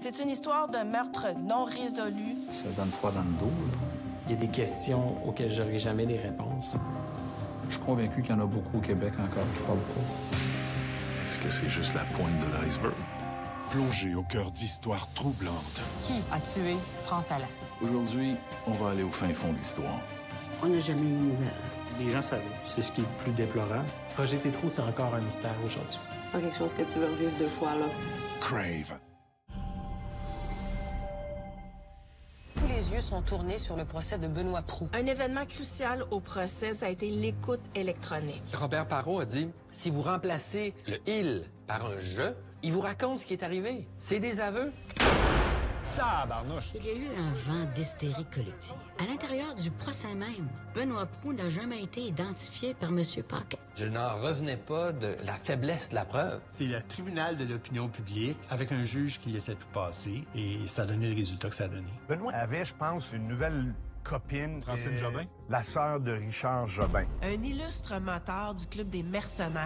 C'est une histoire d'un meurtre non résolu. Ça donne froid dans le dos, là. Il y a des questions auxquelles j'aurai jamais les réponses. Je suis convaincu qu'il y en a beaucoup au Québec encore qui parlent pas. Est-ce que c'est juste la pointe de l'iceberg? Plongé au cœur d'histoires troublantes. Qui a tué France Allain? Aujourd'hui, on va aller au fin fond de l'histoire. On n'a jamais eu de nouvelles. Les gens savaient. C'est ce qui est le plus déplorable. Roger Tétrault, c'est encore un mystère aujourd'hui. C'est pas quelque chose que tu veux revivre 2 fois, là. Crave. Tous les yeux sont tournés sur le procès de Benoît Proulx. Un événement crucial au procès, ça a été l'écoute électronique. Robert Parot a dit, si vous remplacez le « il » par un « je », il vous raconte ce qui est arrivé. C'est des aveux. Tabarnouche! Il y a eu un vent d'hystérie collective. À l'intérieur du procès même, Benoît Proulx n'a jamais été identifié par M. Paquin. Je n'en revenais pas de la faiblesse de la preuve. C'est le tribunal de l'opinion publique avec un juge qui laissait tout passer et ça a donné le résultat que ça a donné. Benoît avait, je pense, une nouvelle copine. Francine Jobin? La sœur de Richard Jobin. Un illustre moteur du Club des mercenaires.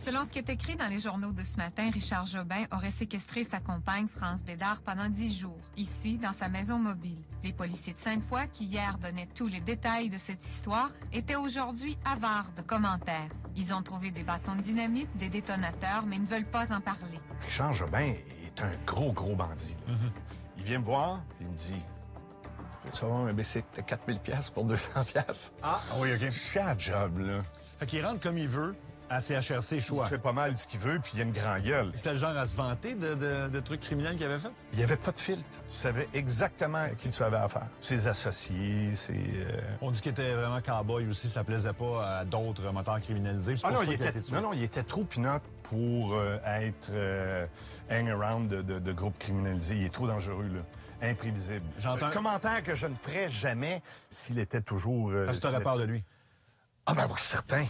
Selon ce qui est écrit dans les journaux de ce matin, Richard Jobin aurait séquestré sa compagne France Bédard pendant 10 jours, ici, dans sa maison mobile. Les policiers de Sainte-Foy, qui hier donnaient tous les détails de cette histoire, étaient aujourd'hui avares de commentaires. Ils ont trouvé des bâtons de dynamite, des détonateurs, mais ne veulent pas en parler. Richard Jobin est un gros bandit. Il vient me voir, il me dit... Tu vas avoir un bicycle de 4000 $ pour 200 $. Ah, oui, OK. Je suis à job, là. Fait qu'il rentre comme il veut à CHRC choix. Il fait pas mal ce qu'il veut, puis il a une grande gueule. C'était le genre à se vanter de trucs criminels qu'il avait fait? Il n'y avait pas de filtre. Tu savais exactement à qui tu avais affaire. Ses associés, On dit qu'il était vraiment cow-boy aussi, ça plaisait pas à d'autres moteurs criminalisés. Ah non, il était trop pinot pour être hang-around de groupes criminalisés. Il est trop dangereux, là. Imprévisible. J'entends... Commentaire que je ne ferais jamais s'il était toujours... Parce que t'aurais peur de lui. Ah ben oui, certain.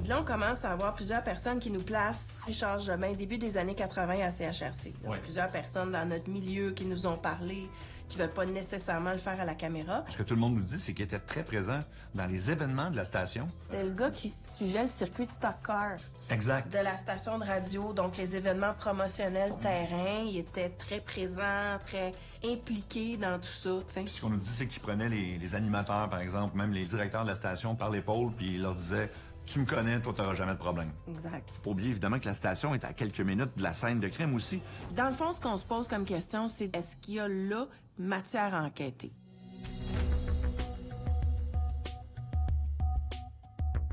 Là, on commence à avoir plusieurs personnes qui nous placent Richard Jobin, début des années 80 à CHRC. Il y a plusieurs personnes dans notre milieu qui nous ont parlé, qui veulent pas nécessairement le faire à la caméra. Ce que tout le monde nous dit, c'est qu'il était très présent dans les événements de la station. C'était le gars qui suivait le circuit de stock car. Exact. De la station de radio, donc les événements promotionnels terrain. Il était très présent, très impliqué dans tout ça, tu sais. Ce qu'on nous dit, c'est qu'il prenait les animateurs, par exemple, même les directeurs de la station par l'épaule, puis il leur disait... Tu me connais, toi, t'auras jamais de problème. Exact. Faut pas oublier, évidemment, que la station est à quelques minutes de la scène de crime aussi. Dans le fond, ce qu'on se pose comme question, c'est est-ce qu'il y a là matière à enquêter?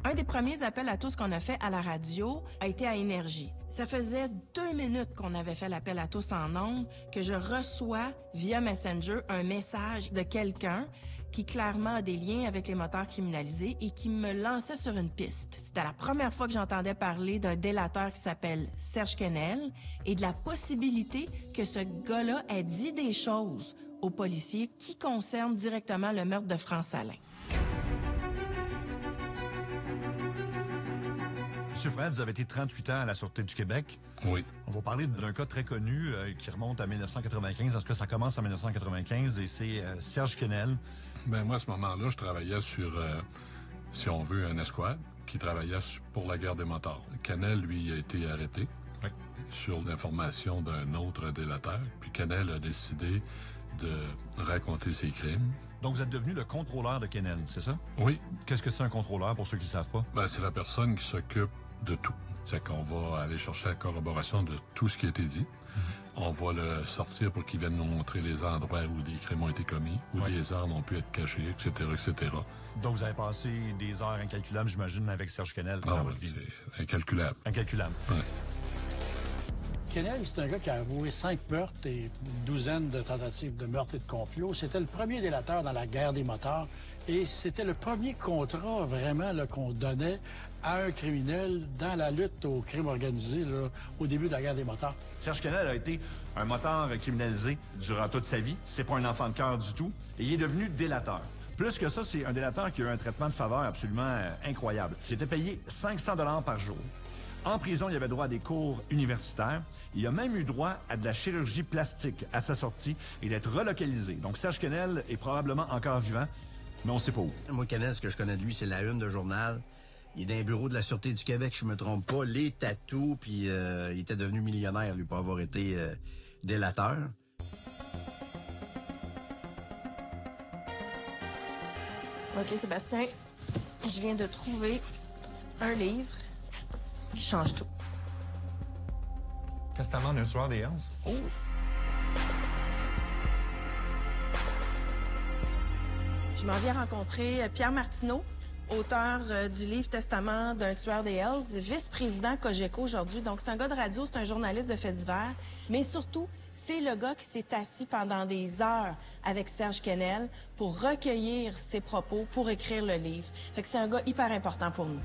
Un des premiers appels à tous qu'on a fait à la radio a été à Énergie. Ça faisait 2 minutes qu'on avait fait l'appel à tous en ondes que je reçois via Messenger un message de quelqu'un qui clairement a des liens avec les moteurs criminalisés et qui me lançait sur une piste. C'était la première fois que j'entendais parler d'un délateur qui s'appelle Serge Quesnel et de la possibilité que ce gars-là ait dit des choses aux policiers qui concernent directement le meurtre de France Allain. Monsieur Fred, vous avez été 38 ans à la Sûreté du Québec. Oui. On va parler d'un cas très connu qui remonte à 1995. En tout cas, ça commence en 1995 et c'est Serge Quesnel. Ben moi, à ce moment-là, je travaillais sur, si on veut, un escouade qui travaillait pour la guerre des motards. Quesnel, lui, a été arrêté sur l'information d'un autre délateur. Puis Quesnel a décidé de raconter ses crimes. Donc, vous êtes devenu le contrôleur de Quesnel, c'est ça? Oui. Qu'est-ce que c'est un contrôleur, pour ceux qui ne savent pas? Ben, c'est la personne qui s'occupe de tout. C'est qu'on va aller chercher la corroboration de tout ce qui a été dit. On va le sortir pour qu'il vienne nous montrer les endroits où des crimes ont été commis, où des armes ont pu être cachées, etc., etc. Donc, vous avez passé des heures incalculables, j'imagine, avec Serge Quesnel dans votre vie. C'est incalculable. Incalculable. Ouais. Quesnel, c'est un gars qui a avoué 5 meurtres et une douzaine de tentatives de meurtre et de complot. C'était le premier délateur dans la guerre des motards et c'était le premier contrat vraiment qu'on donnait à un criminel dans la lutte au crime organisé là, au début de la guerre des motards. Serge Quesnel a été un motard criminalisé durant toute sa vie. C'est pas un enfant de cœur du tout. Et il est devenu délateur. Plus que ça, c'est un délateur qui a eu un traitement de faveur absolument incroyable. J'étais payé 500 $ par jour. En prison, il avait droit à des cours universitaires. Il a même eu droit à de la chirurgie plastique à sa sortie et d'être relocalisé. Donc, Serge Quesnel est probablement encore vivant, mais on ne sait pas où. Moi, Quesnel, ce que je connais de lui, c'est la une de journal. Il est dans un bureau de la Sûreté du Québec, je me trompe pas, les tatous, puis il était devenu millionnaire, lui, pour avoir été délateur. OK, Sébastien, je viens de trouver un livre qui change tout. Testament d'un tueur des Hells? Oh! Je m'en viens rencontrer Pierre Martineau, auteur du livre Testament d'un tueur des Hells, vice-président Cogeco aujourd'hui. Donc, c'est un gars de radio, c'est un journaliste de faits divers, mais surtout, c'est le gars qui s'est assis pendant des heures avec Serge Quesnel pour recueillir ses propos, pour écrire le livre. Fait que c'est un gars hyper important pour nous.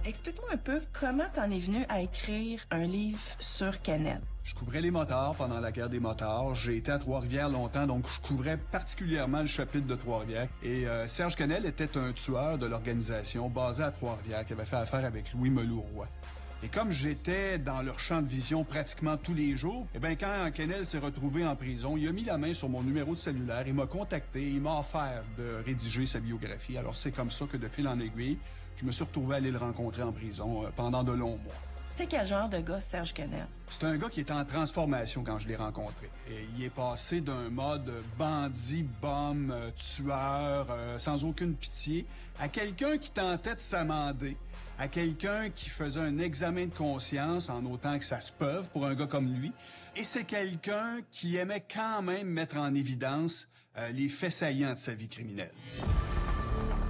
Explique-moi un peu comment t'en es venu à écrire un livre sur Quesnel. Je couvrais les motards pendant la guerre des motards. J'ai été à Trois-Rivières longtemps, donc je couvrais particulièrement le chapitre de Trois-Rivières. Et Serge Quesnel était un tueur de l'organisation basée à Trois-Rivières qui avait fait affaire avec Louis Meloux-Roy. Et comme j'étais dans leur champ de vision pratiquement tous les jours, eh bien, quand Quesnel s'est retrouvé en prison, il a mis la main sur mon numéro de cellulaire, il m'a contacté, il m'a offert de rédiger sa biographie. Alors c'est comme ça que de fil en aiguille, je me suis retrouvé à aller le rencontrer en prison pendant de longs mois. C'est quel genre de gars, Serge Quesnel? C'est un gars qui était en transformation quand je l'ai rencontré. Et il est passé d'un mode bandit, bum, tueur, sans aucune pitié, à quelqu'un qui tentait de s'amender, à quelqu'un qui faisait un examen de conscience, en autant que ça se peut, pour un gars comme lui. Et c'est quelqu'un qui aimait quand même mettre en évidence les faits saillants de sa vie criminelle.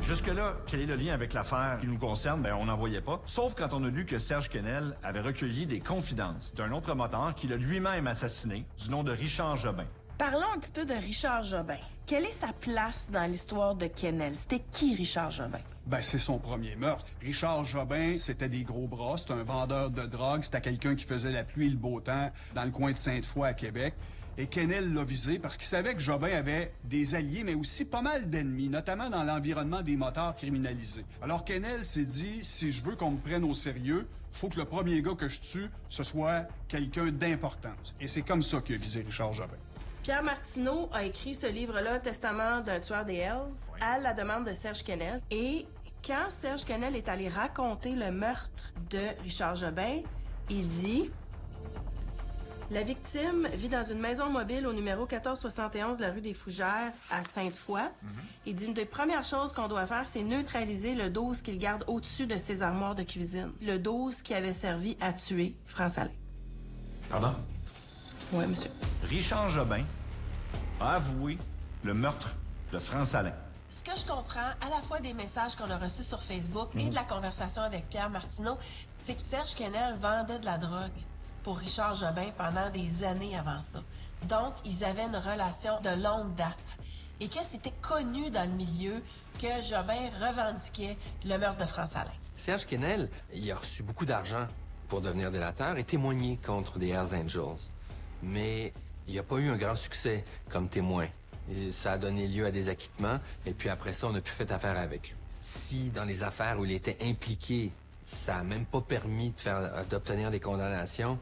Jusque-là, quel est le lien avec l'affaire qui nous concerne? Ben, on n'en voyait pas. Sauf quand on a lu que Serge Quesnel avait recueilli des confidences d'un autre motard qu'il a lui-même assassiné, du nom de Richard Jobin. Parlons un petit peu de Richard Jobin. Quelle est sa place dans l'histoire de Quesnel? C'était qui, Richard Jobin? Ben, c'est son premier meurtre. Richard Jobin, c'était des gros bras, c'était un vendeur de drogue, c'était quelqu'un qui faisait la pluie et le beau temps dans le coin de Sainte-Foy à Québec. Et Quesnel l'a visé parce qu'il savait que Jobin avait des alliés, mais aussi pas mal d'ennemis, notamment dans l'environnement des motards criminalisés. Alors Quesnel s'est dit, si je veux qu'on me prenne au sérieux, faut que le premier gars que je tue, ce soit quelqu'un d'importance. Et c'est comme ça qu'il a visé Richard Jobin. Pierre Martineau a écrit ce livre-là, Testament d'un tueur des Hells, à la demande de Serge Quesnel. Et quand Serge Quesnel est allé raconter le meurtre de Richard Jobin, il dit... La victime vit dans une maison mobile au numéro 1471 de la rue des Fougères, à Sainte-Foy. Il dit une des premières choses qu'on doit faire, c'est neutraliser le 12 qu'il garde au-dessus de ses armoires de cuisine. Le 12 qui avait servi à tuer France Alain. Pardon? Oui, monsieur. Richard Jobin a avoué le meurtre de France Alain. Ce que je comprends, à la fois des messages qu'on a reçus sur Facebook et de la conversation avec Pierre Martineau, c'est que Serge Quesnel vendait de la drogue pour Richard Jobin pendant des années avant ça. Donc, ils avaient une relation de longue date. Et que c'était connu dans le milieu que Jobin revendiquait le meurtre de France Alain. Serge Quesnel, il a reçu beaucoup d'argent pour devenir délateur et témoigner contre des Hells Angels. Mais il n'a pas eu un grand succès comme témoin. Et ça a donné lieu à des acquittements, et puis après ça, on n'a plus fait affaire avec lui. Si, dans les affaires où il était impliqué, ça n'a même pas permis d'obtenir des condamnations,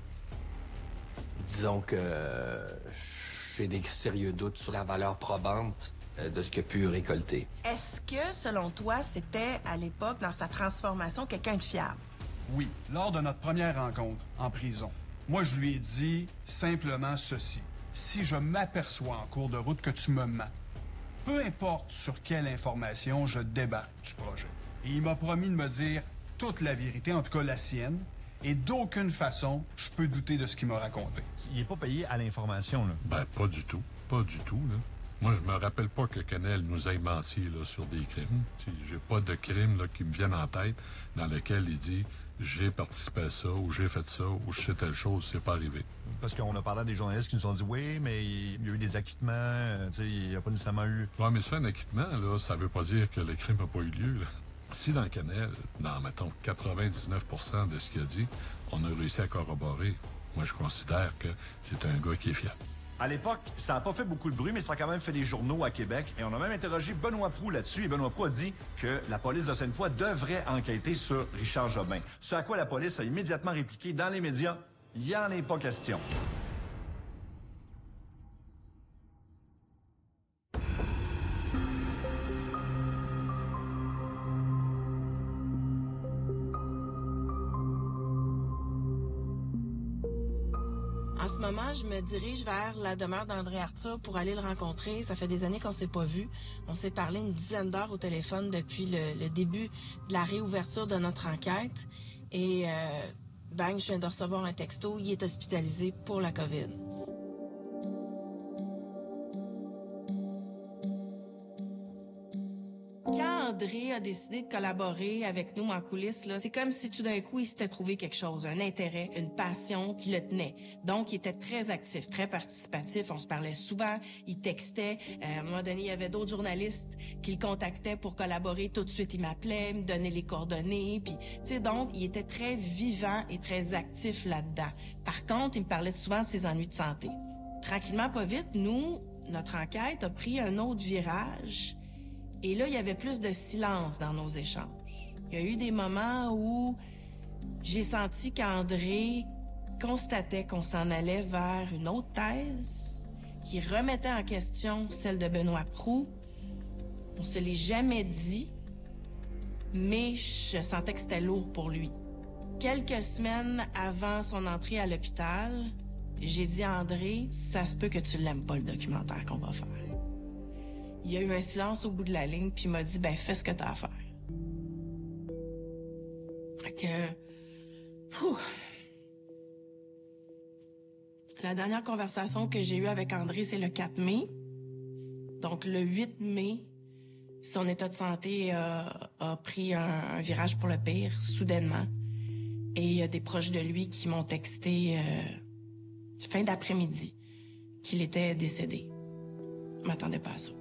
disons que j'ai des sérieux doutes sur la valeur probante de ce qu'il a pu récolter. Est-ce que, selon toi, c'était, à l'époque, dans sa transformation, quelqu'un de fiable? Oui. Lors de notre première rencontre en prison, moi, je lui ai dit simplement ceci. Si je m'aperçois en cours de route que tu me mens, peu importe sur quelle information, je débarque du projet. Et il m'a promis de me dire toute la vérité, en tout cas la sienne, et d'aucune façon, je peux douter de ce qu'il m'a raconté. Il n'est pas payé à l'information, là? Ben, pas du tout. Pas du tout, là. Moi, je me rappelle pas que Quesnel nous ait menti là, sur des crimes. J'ai pas de crimes là, qui me viennent en tête dans lesquels il dit « j'ai participé à ça » ou « j'ai fait ça » ou « je sais telle chose, c'est pas arrivé ». Parce qu'on a parlé à des journalistes qui nous ont dit « oui, mais il y a eu des acquittements, il n'y a pas nécessairement eu... » Ouais, mais ça, un acquittement, là, ça veut pas dire que le crime n'a pas eu lieu, là. Si dans Canel, dans, mettons, 99% de ce qu'il a dit, on a réussi à corroborer, moi, je considère que c'est un gars qui est fiable. À l'époque, ça n'a pas fait beaucoup de bruit, mais ça a quand même fait des journaux à Québec. Et on a même interrogé Benoît Proulx là-dessus. Et Benoît Proulx a dit que la police de Sainte-Foy devrait enquêter sur Richard Jobin. Ce à quoi la police a immédiatement répliqué dans les médias, il n'y en est pas question. En ce moment, je me dirige vers la demeure d'André Arthur pour aller le rencontrer. Ça fait des années qu'on s'est pas vu. On s'est parlé une dizaine d'heures au téléphone depuis le début de la réouverture de notre enquête. Et bang, je viens de recevoir un texto. Il est hospitalisé pour la COVID. Quand André a décidé de collaborer avec nous en coulisses, là, c'est comme si tout d'un coup, il s'était trouvé quelque chose, un intérêt, une passion qui le tenait. Donc, il était très actif, très participatif. On se parlait souvent, il textait. À un moment donné, il y avait d'autres journalistes qui le contactaient pour collaborer. Tout de suite, il m'appelait, me donnait les coordonnées. Puis, tu sais, donc, il était très vivant et très actif là-dedans. Par contre, il me parlait souvent de ses ennuis de santé. Tranquillement, pas vite, nous, notre enquête a pris un autre virage. Et là, il y avait plus de silence dans nos échanges. Il y a eu des moments où j'ai senti qu'André constatait qu'on s'en allait vers une autre thèse qui remettait en question celle de Benoît Proulx. On se l'est jamais dit, mais je sentais que c'était lourd pour lui. Quelques semaines avant son entrée à l'hôpital, j'ai dit à André, ça se peut que tu l'aimes pas, le documentaire qu'on va faire. Il y a eu un silence au bout de la ligne, puis il m'a dit, ben, fais ce que t'as à faire. Fait que... La dernière conversation que j'ai eue avec André, c'est le 4 mai. Donc, le 8 mai, son état de santé a pris un virage pour le pire, soudainement. Et il y a des proches de lui qui m'ont texté fin d'après-midi qu'il était décédé. Je m'attendais pas à ça.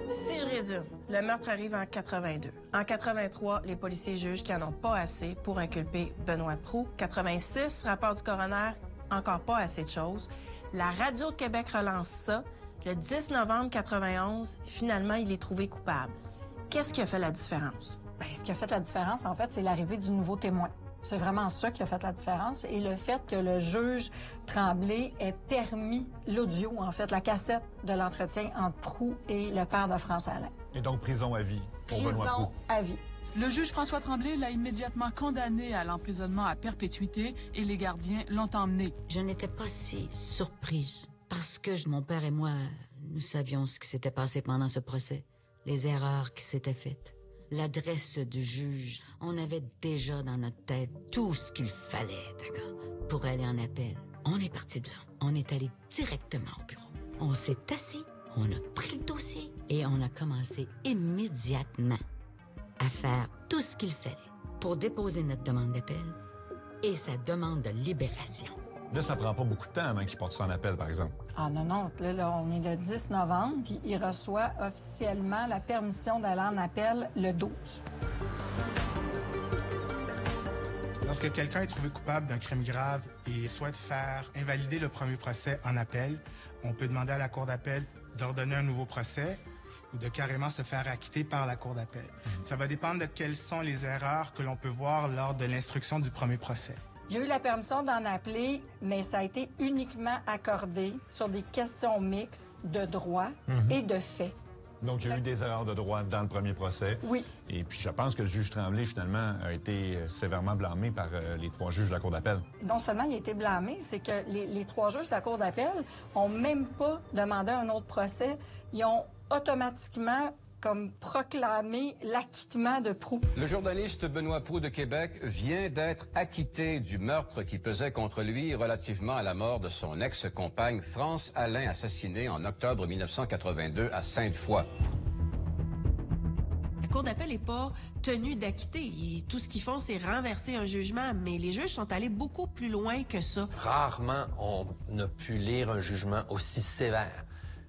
Si je résume, le meurtre arrive en 82. En 83, les policiers jugent qu'ils n'en ont pas assez pour inculper Benoît Proulx. 86, rapport du coroner, encore pas assez de choses. La Radio de Québec relance ça. Le 10 novembre 91, finalement, il est trouvé coupable. Qu'est-ce qui a fait la différence? Bien, ce qui a fait la différence, en fait, c'est l'arrivée du nouveau témoin. C'est vraiment ça qui a fait la différence. Et le fait que le juge Tremblay ait permis l'audio, en fait, la cassette de l'entretien entre Proulx et le père de France-Alain. Et donc, prison à vie pour Benoît Proulx. Prison à vie. Le juge François Tremblay l'a immédiatement condamné à l'emprisonnement à perpétuité et les gardiens l'ont emmené. Je n'étais pas si surprise parce que mon père et moi, nous savions ce qui s'était passé pendant ce procès, les erreurs qui s'étaient faites. L'adresse du juge, on avait déjà dans notre tête tout ce qu'il fallait, d'accord, pour aller en appel. On est parti de là. On est allé directement au bureau. On s'est assis, on a pris le dossier et on a commencé immédiatement à faire tout ce qu'il fallait pour déposer notre demande d'appel et sa demande de libération. Là, ça prend pas beaucoup de temps avant qu'il porte son appel, par exemple. Ah non, non. Là, on est le 10 novembre, puis il reçoit officiellement la permission d'aller en appel le 12. Lorsque quelqu'un est trouvé coupable d'un crime grave et souhaite faire invalider le premier procès en appel, on peut demander à la Cour d'appel d'ordonner un nouveau procès ou de carrément se faire acquitter par la Cour d'appel. Ça va dépendre de quelles sont les erreurs que l'on peut voir lors de l'instruction du premier procès. J'ai eu la permission d'en appeler, mais ça a été uniquement accordé sur des questions mixtes de droit et de fait. Donc, il y a eu des erreurs de droit dans le premier procès. Oui. Et puis, je pense que le juge Tremblay, finalement, a été sévèrement blâmé par les 3 juges de la Cour d'appel. Non seulement il a été blâmé, c'est que les 3 juges de la Cour d'appel ont même pas demandé un autre procès. Ils ont automatiquement comme proclamé l'acquittement de Proulx. Le journaliste Benoît Proulx de Québec vient d'être acquitté du meurtre qui pesait contre lui relativement à la mort de son ex-compagne France-Alain, assassinée en octobre 1982 à Sainte-Foy. Cour d'appel n'est pas tenue d'acquitter. Tout ce qu'ils font, c'est renverser un jugement, mais les juges sont allés beaucoup plus loin que ça. Rarement on a pu lire un jugement aussi sévère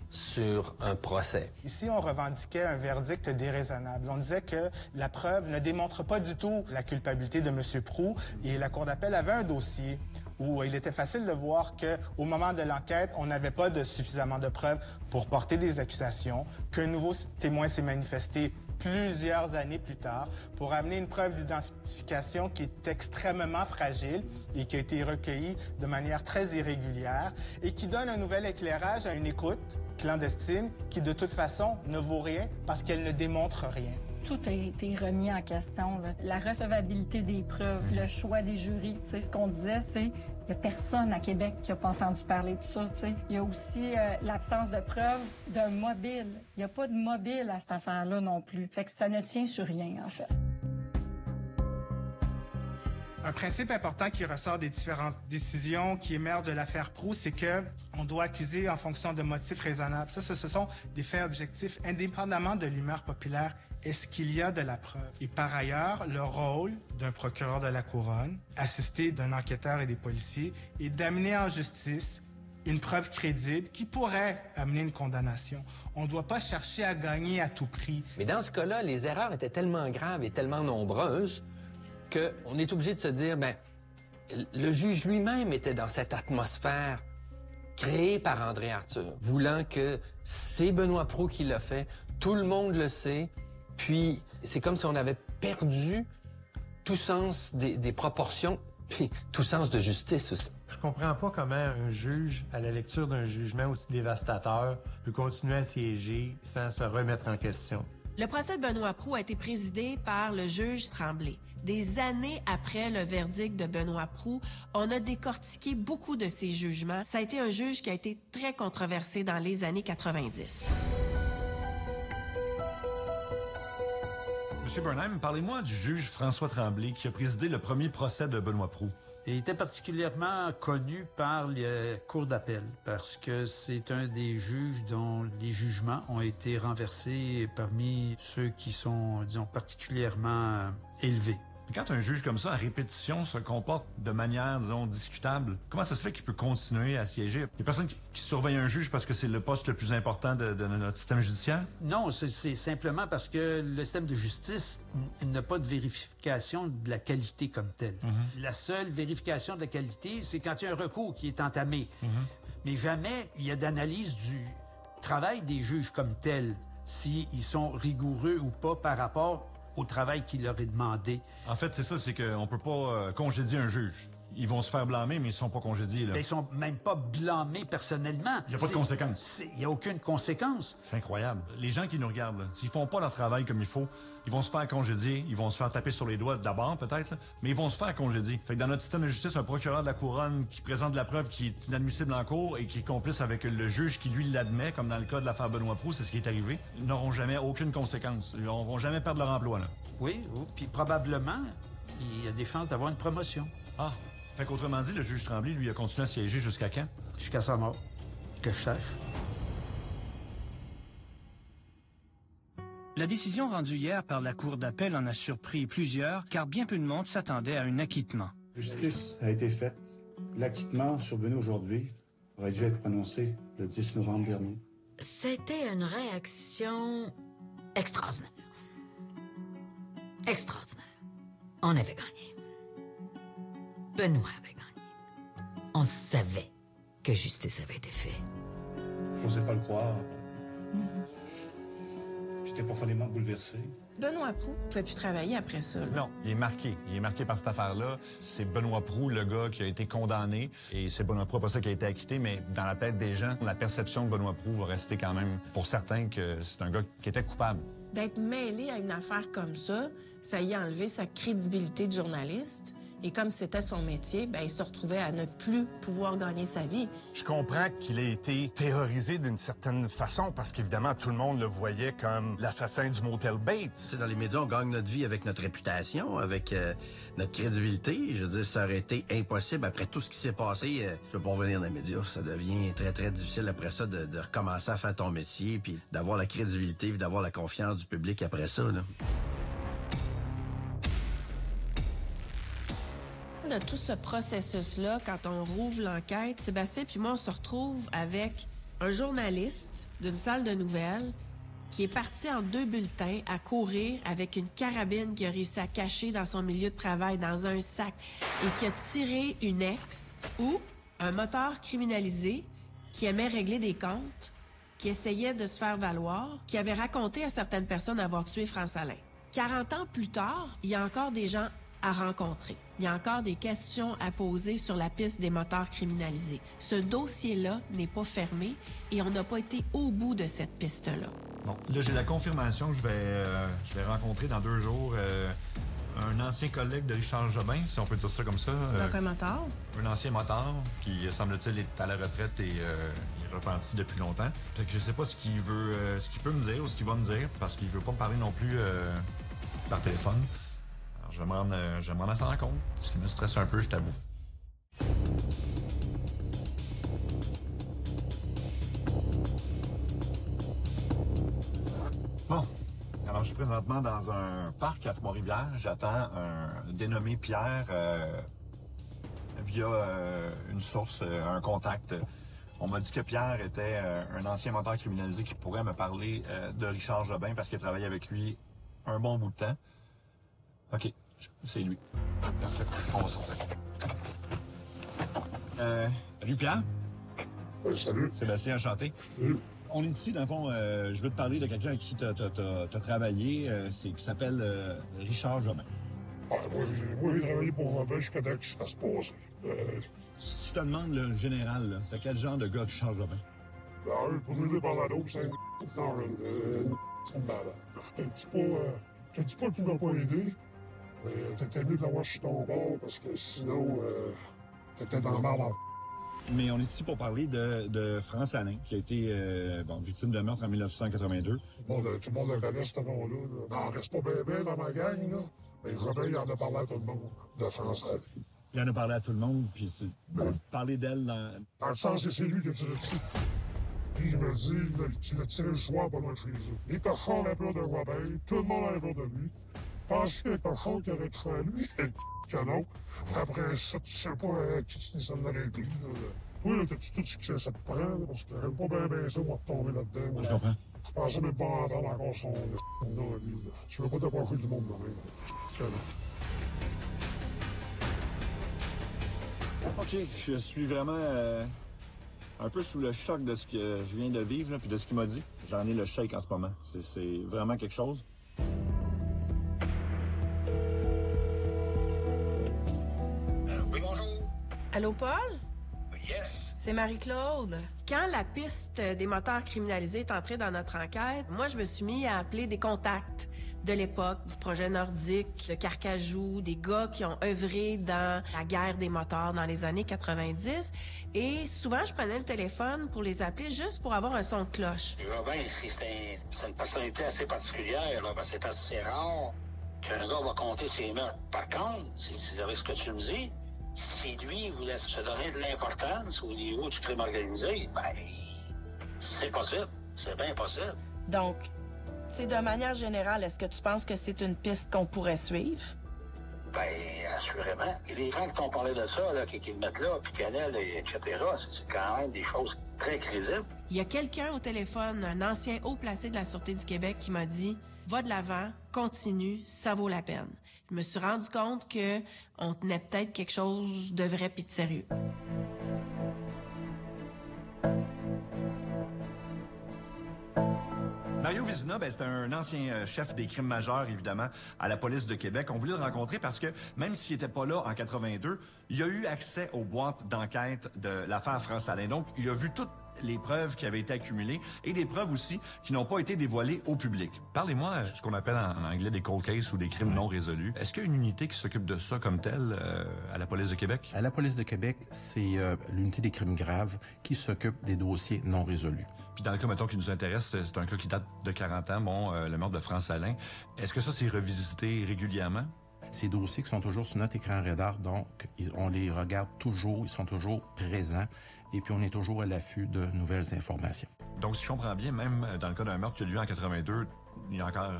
sur un procès. Ici, on revendiquait un verdict déraisonnable. On disait que la preuve ne démontre pas du tout la culpabilité de M. Proulx et la Cour d'appel avait un dossier où il était facile de voir qu'au moment de l'enquête, on n'avait pas suffisamment de preuves pour porter des accusations, qu'un nouveau témoin s'est manifesté plusieurs années plus tard pour amener une preuve d'identification qui est extrêmement fragile et qui a été recueillie de manière très irrégulière et qui donne un nouvel éclairage à une écoute clandestine qui, de toute façon, ne vaut rien parce qu'elle ne démontre rien. Tout a été remis en question, là. La recevabilité des preuves, le choix des jurys. Tu sais, ce qu'on disait, c'est qu'il n'y a personne à Québec qui n'a pas entendu parler de ça. Tu sais. Il y a aussi l'absence de preuve d'un mobile. Il n'y a pas de mobile à cette affaire-là non plus. Fait que ça ne tient sur rien, en fait. Un principe important qui ressort des différentes décisions qui émergent de l'affaire Proulx, c'est que on doit accuser en fonction de motifs raisonnables. Ça, ce sont des faits objectifs indépendamment de l'humeur populaire. Est-ce qu'il y a de la preuve? Et par ailleurs, le rôle d'un procureur de la Couronne, assisté d'un enquêteur et des policiers, est d'amener en justice une preuve crédible qui pourrait amener une condamnation. On ne doit pas chercher à gagner à tout prix. Mais dans ce cas-là, les erreurs étaient tellement graves et tellement nombreuses qu'on est obligé de se dire, ben, le juge lui-même était dans cette atmosphère créée par André Arthur, voulant que c'est Benoît Proulx qui l'a fait, tout le monde le sait, puis c'est comme si on avait perdu tout sens des proportions, puis tout sens de justice aussi. Je comprends pas comment un juge, à la lecture d'un jugement aussi dévastateur, peut continuer à siéger sans se remettre en question. Le procès de Benoît Proulx a été présidé par le juge Tremblay. Des années après le verdict de Benoît Proulx, on a décortiqué beaucoup de ses jugements. Ça a été un juge qui a été très controversé dans les années 90. Monsieur Burnham, parlez-moi du juge François Tremblay qui a présidé le premier procès de Benoît Proulx. Il était particulièrement connu par les cours d'appel parce que c'est un des juges dont les jugements ont été renversés parmi ceux qui sont, disons, particulièrement élevés. Quand un juge comme ça, à répétition, se comporte de manière, disons, discutable, comment ça se fait qu'il peut continuer à siéger? Il y a personne qui surveille un juge parce que c'est le poste le plus important de notre système judiciaire? Non, c'est simplement parce que le système de justice n'a pas de vérification de la qualité comme telle. La seule vérification de la qualité, c'est quand il y a un recours qui est entamé. Mais jamais il y a d'analyse du travail des juges comme tel, s'ils sont rigoureux ou pas par rapport au travail qui leur est demandé. En fait, c'est ça, c'est qu'on peut pas congédier un juge. Ils vont se faire blâmer, mais ils sont pas congédiés, là. Ils sont même pas blâmés personnellement. Il n'y a pas de conséquences. Il n'y a aucune conséquence. C'est incroyable. Les gens qui nous regardent, là, s'ils font pas leur travail comme il faut, ils vont se faire congédier, ils vont se faire taper sur les doigts d'abord, peut-être, là, mais ils vont se faire congédier. Fait que dans notre système de justice, un procureur de la Couronne qui présente de la preuve qui est inadmissible en cours et qui est complice avec le juge qui, lui, l'admet, comme dans le cas de l'affaire Benoît Proulx, c'est ce qui est arrivé, ils n'auront jamais aucune conséquence. Ils vont jamais perdre leur emploi, là. Oui, puis probablement, il y a des chances d'avoir une promotion. Ah! Fait qu'autrement dit, le juge Tremblay, lui, a continué à siéger jusqu'à quand? Jusqu'à sa mort, que je sache. La décision rendue hier par la Cour d'appel en a surpris plusieurs, car bien peu de monde s'attendait à un acquittement. La justice a été faite. L'acquittement survenu aujourd'hui aurait dû être prononcé le 10 novembre dernier. C'était une réaction extraordinaire. Extraordinaire. On avait gagné. Benoît avait gagné. On savait que justice avait été faite. Je n'osais pas le croire. J'étais profondément bouleversé. Benoît Proulx ne pouvait plus travailler après ça. Non, il est marqué. Il est marqué par cette affaire-là. C'est Benoît Proulx, le gars qui a été condamné. Et c'est Benoît Proulx, pas ça qui a été acquitté, mais dans la tête des gens, la perception de Benoît Proulx va rester quand même, pour certains, que c'est un gars qui était coupable. D'être mêlé à une affaire comme ça y a enlevé sa crédibilité de journaliste. Et comme c'était son métier, ben, il se retrouvait à ne plus pouvoir gagner sa vie. Je comprends qu'il ait été terrorisé d'une certaine façon parce qu'évidemment, tout le monde le voyait comme l'assassin du motel Bates. Tu sais, dans les médias, on gagne notre vie avec notre réputation, avec notre crédibilité. Je veux dire, ça aurait été impossible après tout ce qui s'est passé. Tu peux pas revenir dans les médias. Ça devient très, très difficile après ça de recommencer à faire ton métier, puis d'avoir la crédibilité, puis d'avoir la confiance du public après ça, là. De tout ce processus-là, quand on rouvre l'enquête, Sébastien puis moi, on se retrouve avec un journaliste d'une salle de nouvelles qui est parti en 2 bulletins à courir avec une carabine qu'il a réussi à cacher dans son milieu de travail, dans un sac, et qui a tiré une ex ou un moteur criminalisé qui aimait régler des comptes, qui essayait de se faire valoir, qui avait raconté à certaines personnes avoir tué France Alain. 40 ans plus tard, il y a encore des gens à rencontrer. Il y a encore des questions à poser sur la piste des moteurs criminalisés. Ce dossier-là n'est pas fermé et on n'a pas été au bout de cette piste-là. Bon, là, j'ai la confirmation que je vais rencontrer dans 2 jours un ancien collègue de Richard Jobin, si on peut dire ça comme ça. Donc un motard? Un ancien motard qui, semble-t-il, est à la retraite et il est repenti depuis longtemps. Fait que je sais pas ce qu'il peut me dire ou ce qu'il va me dire, parce qu'il veut pas me parler non plus par téléphone. Alors, je vais me rendre à sa rencontre, ce qui me stresse un peu, je t'avoue. Bon. Alors, je suis présentement dans un parc à Trois-Rivières. J'attends un dénommé Pierre via une source, un contact. On m'a dit que Pierre était un ancien moteur criminalisé qui pourrait me parler de Richard Jobin parce qu'il a travaillé avec lui un bon bout de temps. OK, c'est lui. Parfait, on va sortir. Salut Pierre. Salut. Sébastien, enchanté. On est ici, dans le fond, je veux te parler de quelqu'un avec qui tu as travaillé, qui s'appelle Richard Jobin. Ah, moi, j'ai travaillé pour Robin, je connais que ça se passe. Si je te demande le général, c'est quel genre de gars Richard Jobin? Pour lui, les balados, c'est un malade. Je te dis pas qu'il m'a pas aidé, mais t'étais mieux d'avoir sur ton bord, parce que sinon, t'étais dans le mal en... Mais on est ici pour parler de France Alain, qui a été victime de meurtre en 1982. Bon, tout le monde le connaît, ce nom-là. Il n'en reste pas bien dans ma gang, là. Mais Robin, il en a parlé à tout le monde, de France Alain. Il en a parlé à tout le monde, puis parler d'elle dans... Dans le sens que c'est lui qui a tiré dessus. Puis il me dit qu'il a tiré le soir pas loin de chez eux. Les cochons avaient peur de Robin, tout le monde avait peur de lui. Pense qu'il y a un cochon qui aurait tué à lui, canon. Après ça, tu sais pas qui ça l'aurait pris. Oui, là, t'as-tu tout ce que ça te prend, là, parce que j'aime pas bien ça, moi, de tomber là-dedans. Moi, je comprends. Je pensais même pas entendre encore son nom à lui. Tu veux pas t'approcher du monde de même. Canon. OK, je suis vraiment un peu sous le choc de ce que je viens de vivre, puis de ce qu'il m'a dit. J'en ai le shake en ce moment. C'est vraiment quelque chose. Oui, bonjour. Allô, Paul? Yes. C'est Marie-Claude. Quand la piste des moteurs criminalisés est entrée dans notre enquête, moi, je me suis mis à appeler des contacts de l'époque, du projet nordique, de Carcajou, des gars qui ont œuvré dans la guerre des moteurs dans les années 90. Et souvent, je prenais le téléphone pour les appeler juste pour avoir un son de cloche. Robin, c'est une personnalité assez particulière, là, parce que c'est assez rare qu'un gars va compter ses meurtres. Par contre, c'est avec ce que tu me dis, si lui voulait se donner de l'importance au niveau du crime organisé, ben, c'est possible. C'est bien possible. Donc, c'est de manière générale, est-ce que tu penses que c'est une piste qu'on pourrait suivre? Ben, assurément. Et les gens qui t'ont parlé de ça, là, qui le mettent là, puis Canel, etc., c'est quand même des choses très crédibles. Il y a quelqu'un au téléphone, un ancien haut placé de la Sûreté du Québec, qui m'a dit « Va de l'avant, continue, ça vaut la peine. » Je me suis rendu compte que on tenait peut-être quelque chose de vrai puis de sérieux. Mario Vézina, c'est un ancien chef des crimes majeurs, évidemment, à la police de Québec. On voulait le rencontrer parce que, même s'il n'était pas là en 82, il a eu accès aux boîtes d'enquête de l'affaire France Alain. Donc, il a vu toute les preuves qui avaient été accumulées et des preuves aussi qui n'ont pas été dévoilées au public. Parlez-moi ce qu'on appelle en anglais des cold cases ou des crimes non résolus. Est-ce qu'il y a une unité qui s'occupe de ça comme telle à la police de Québec? À la police de Québec, c'est l'unité des crimes graves qui s'occupe des dossiers non résolus. Puis dans le cas, mettons, qui nous intéresse, c'est un cas qui date de 40 ans, bon, le meurtre de France Alain. Est-ce que ça, c'est revisité régulièrement? Ces dossiers qui sont toujours sur notre écran radar, donc on les regarde toujours, ils sont toujours présents, et puis on est toujours à l'affût de nouvelles informations. Donc, si je comprends bien, même dans le cas d'un meurtre qui a eu lieu en 82, il y a encore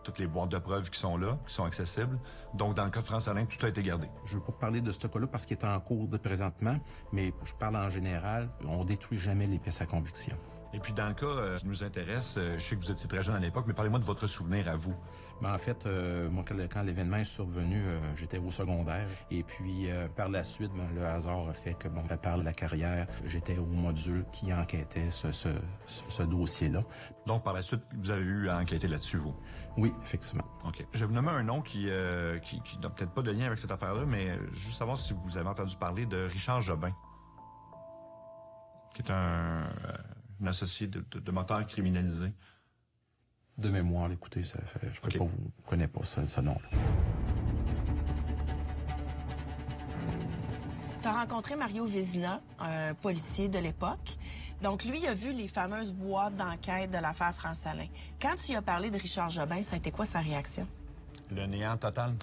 toutes les boîtes de preuves qui sont là, qui sont accessibles. Donc, dans le cas de France Alain, tout a été gardé. Je ne veux pas parler de ce cas-là parce qu'il est en cours de présentement, mais je parle en général, on détruit jamais les pièces à conviction. Et puis, dans le cas qui nous intéresse, je sais que vous étiez très jeune à l'époque, mais parlez-moi de votre souvenir à vous. En fait, moi, quand l'événement est survenu, j'étais au secondaire. Et puis, par la suite, le hasard a fait que, par la carrière, j'étais au module qui enquêtait ce dossier-là. Donc, par la suite, vous avez eu à enquêter là-dessus, vous? Oui, effectivement. OK. Je vais vous nommer un nom qui n'a peut-être pas de lien avec cette affaire-là, mais juste savoir si vous avez entendu parler de Richard Jobin, qui est un associé de moteur criminalisé. De mémoire, écoutez, ça fait, je ne vous connais pas ce nom-là. Tu as rencontré Mario Vézina, un policier de l'époque. Donc, lui, il a vu les fameuses boîtes d'enquête de l'affaire France Alain. Quand tu lui as parlé de Richard Jobin, ça a été quoi sa réaction? Le néant total.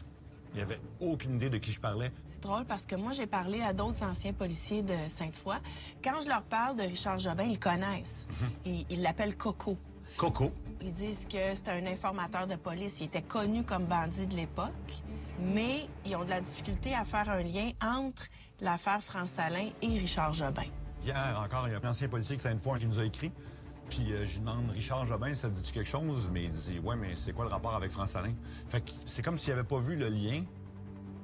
Il n'y avait aucune idée de qui je parlais. C'est drôle parce que moi, j'ai parlé à d'autres anciens policiers de Sainte-Foy. Quand je leur parle de Richard Jobin, ils connaissent. Et ils l'appellent Coco. Coco? Ils disent que c'était un informateur de police. Il était connu comme bandit de l'époque, mais ils ont de la difficulté à faire un lien entre l'affaire France Alain et Richard Jobin. Hier encore, il y a un ancien policier de Sainte-Foy qui nous a écrit. Puis je lui demande, Richard Jobin, ça dit-tu quelque chose? Mais il dit, ouais, mais c'est quoi le rapport avec France Alain? Fait que c'est comme s'il n'avait pas vu le lien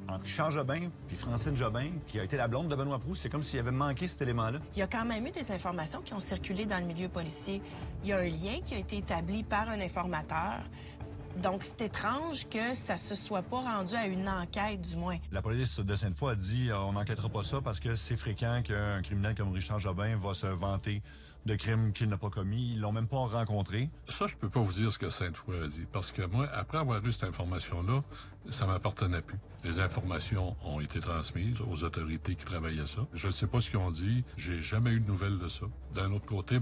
entre Richard Jobin puis Francine Jobin, qui a été la blonde de Benoît Proulx. C'est comme s'il avait manqué cet élément-là. Il y a quand même eu des informations qui ont circulé dans le milieu policier. Il y a un lien qui a été établi par un informateur. Donc, c'est étrange que ça se soit pas rendu à une enquête, du moins. La police de Sainte-Foy a dit, on n'enquêtera pas ça parce que c'est fréquent qu'un criminel comme Richard Jobin va se vanter de crimes qu'il n'a pas commis. Ils l'ont même pas rencontré. Ça, je peux pas vous dire ce que Sainte-Foy a dit. Parce que moi, après avoir eu cette information-là, ça m'appartenait plus. Les informations ont été transmises aux autorités qui travaillaient ça. Je ne sais pas ce qu'ils ont dit. J'ai jamais eu de nouvelles de ça. D'un autre côté,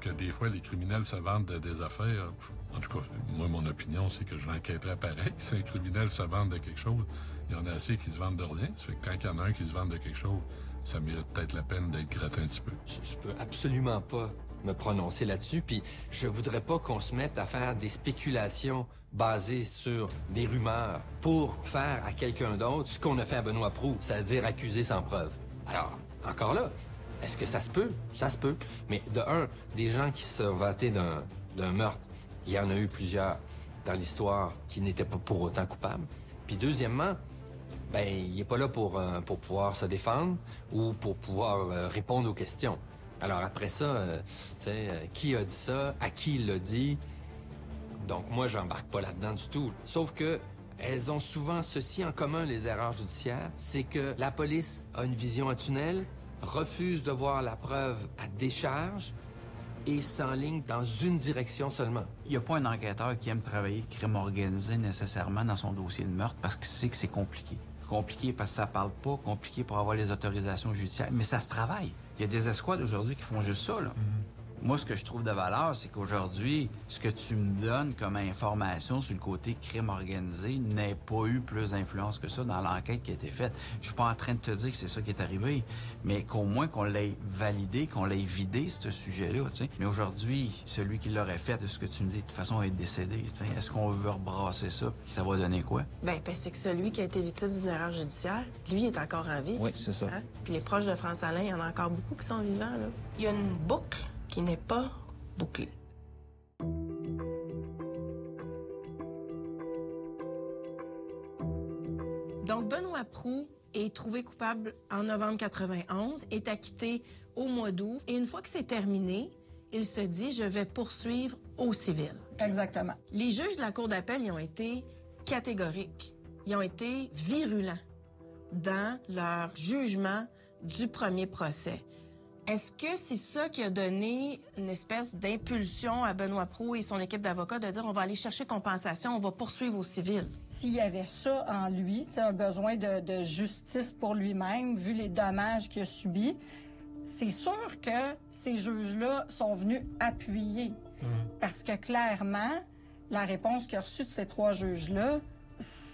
que des fois, les criminels se vendent des affaires. En tout cas, moi, mon opinion, c'est que je l'enquêterais pareil. Si un criminel se vend de quelque chose, il y en a assez qui se vendent de rien. Ça fait que quand il y en a un qui se vend de quelque chose, ça mérite peut-être la peine d'être gratté un petit peu. Je peux absolument pas me prononcer là-dessus, puis je voudrais pas qu'on se mette à faire des spéculations basées sur des rumeurs pour faire à quelqu'un d'autre ce qu'on a fait à Benoît Proulx, c'est-à-dire accuser sans preuve. Alors, encore là, est-ce que ça se peut? Ça se peut. Mais de un, des gens qui se vantaient d'un meurtre, il y en a eu plusieurs dans l'histoire qui n'étaient pas pour autant coupables. Puis deuxièmement, il n'est pas là pour pouvoir se défendre ou pour pouvoir répondre aux questions. Alors après ça, qui a dit ça, à qui il l'a dit? Donc moi, j'embarque pas là-dedans du tout. Sauf que elles ont souvent ceci en commun, les erreurs judiciaires, c'est que la police a une vision en tunnel, refuse de voir la preuve à décharge et s'enligne dans une direction seulement. Il n'y a pas un enquêteur qui aime travailler crime organisé nécessairement dans son dossier de meurtre parce qu'il sait que c'est compliqué. Compliqué parce que ça parle pas, compliqué pour avoir les autorisations judiciaires, mais ça se travaille. Il y a des escouades aujourd'hui qui font juste ça, là. Moi, ce que je trouve de valeur, c'est qu'aujourd'hui, ce que tu me donnes comme information sur le côté crime organisé n'ait pas eu plus d'influence que ça dans l'enquête qui a été faite. Je suis pas en train de te dire que c'est ça qui est arrivé, mais qu'au moins qu'on l'ait validé, qu'on l'ait vidé, ce sujet-là, tu sais. Mais aujourd'hui, celui qui l'aurait fait, de ce que tu me dis, de toute façon, est décédé, tu sais. Est-ce qu'on veut rebrasser ça, puis ça va donner quoi? C'est que celui qui a été victime d'une erreur judiciaire, lui, est encore en vie. Oui, c'est ça. Hein? Puis les proches de France Alain, il y en a encore beaucoup qui sont vivants, là. Il y a une boucle qui n'est pas bouclée. Donc, Benoît Proulx est trouvé coupable en novembre 91, est acquitté au mois d'août, et une fois que c'est terminé, il se dit « je vais poursuivre au civil ». Exactement. Les juges de la Cour d'appel, ils ont été catégoriques. Ils ont été virulents dans leur jugement du premier procès. Est-ce que c'est ça qui a donné une espèce d'impulsion à Benoît Proulx et son équipe d'avocats de dire on va aller chercher compensation, on va poursuivre au civil? S'il y avait ça en lui, un besoin de justice pour lui-même, vu les dommages qu'il a subis, c'est sûr que ces juges-là sont venus appuyer. Parce que clairement, la réponse qu'il a reçue de ces 3 juges-là,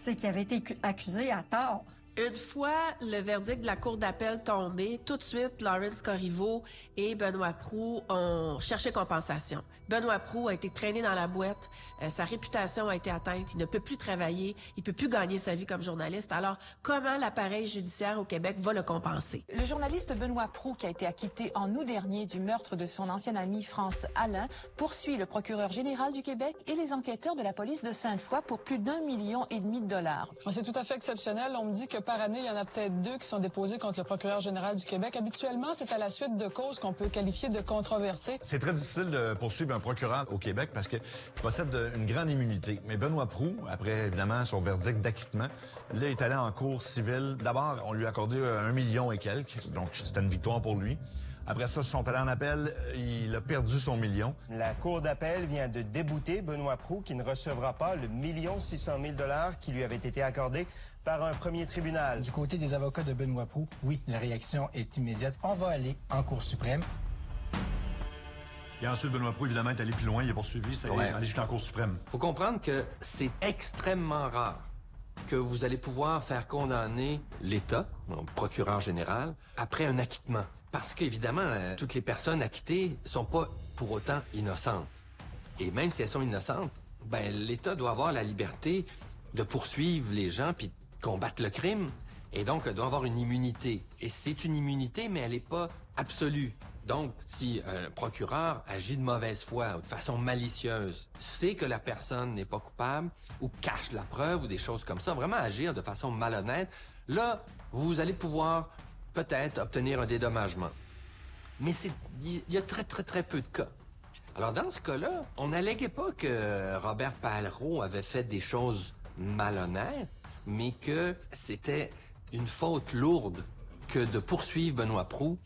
c'est qu'il avait été accusé à tort. Une fois le verdict de la Cour d'appel tombé, tout de suite, Lawrence Corriveau et Benoît Proulx ont cherché compensation. Benoît Proulx a été traîné dans la boîte, sa réputation a été atteinte, il ne peut plus travailler, il peut plus gagner sa vie comme journaliste. Alors, comment l'appareil judiciaire au Québec va le compenser? Le journaliste Benoît Proulx, qui a été acquitté en août dernier du meurtre de son ancienne amie France Alain, poursuit le procureur général du Québec et les enquêteurs de la police de Sainte-Foy pour plus d'1,5 million de dollars. C'est tout à fait exceptionnel. On me dit que par année, il y en a peut-être 2 qui sont déposés contre le procureur général du Québec. Habituellement, c'est à la suite de causes qu'on peut qualifier de controversées. C'est très difficile de poursuivre un procureur au Québec parce qu'il possède une grande immunité. Mais Benoît Proulx, après évidemment son verdict d'acquittement, là, est allé en cour civile. D'abord, on lui a accordé 1 million et quelques, donc c'était une victoire pour lui. Après ça, ils sont allés en appel, il a perdu son million. La Cour d'appel vient de débouter Benoît Proulx qui ne recevra pas le 1 600 000 $ qui lui avait été accordé par un premier tribunal. Du côté des avocats de Benoît Proulx, oui, la réaction est immédiate. On va aller en Cour suprême. Et ensuite, Benoît Proulx, évidemment, est allé plus loin, il a poursuivi, c'est allé jusqu'en Cour suprême. Faut comprendre que c'est extrêmement rare que vous allez pouvoir faire condamner l'État, le procureur général, après un acquittement. Parce qu'évidemment, toutes les personnes acquittées sont pas pour autant innocentes. Et même si elles sont innocentes, ben l'État doit avoir la liberté de poursuivre les gens puis de combattre le crime. Et donc, doit avoir une immunité. Et c'est une immunité, mais elle n'est pas absolue. Donc, si un procureur agit de mauvaise foi ou de façon malicieuse, sait que la personne n'est pas coupable ou cache la preuve ou des choses comme ça, vraiment agir de façon malhonnête, là, vous allez pouvoir peut-être obtenir un dédommagement. Mais il y a très, très, très peu de cas. Alors, dans ce cas-là, on n'alléguait pas que Robert Pallereau avait fait des choses malhonnêtes, mais que c'était une faute lourde que de poursuivre Benoît Proulx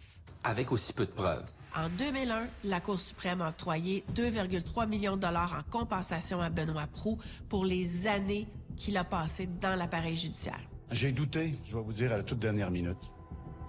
avec aussi peu de preuves. En 2001, la Cour suprême a octroyé 2,3 millions de dollars en compensation à Benoît Proulx pour les années qu'il a passées dans l'appareil judiciaire. J'ai douté, je vais vous dire, à la toute dernière minute.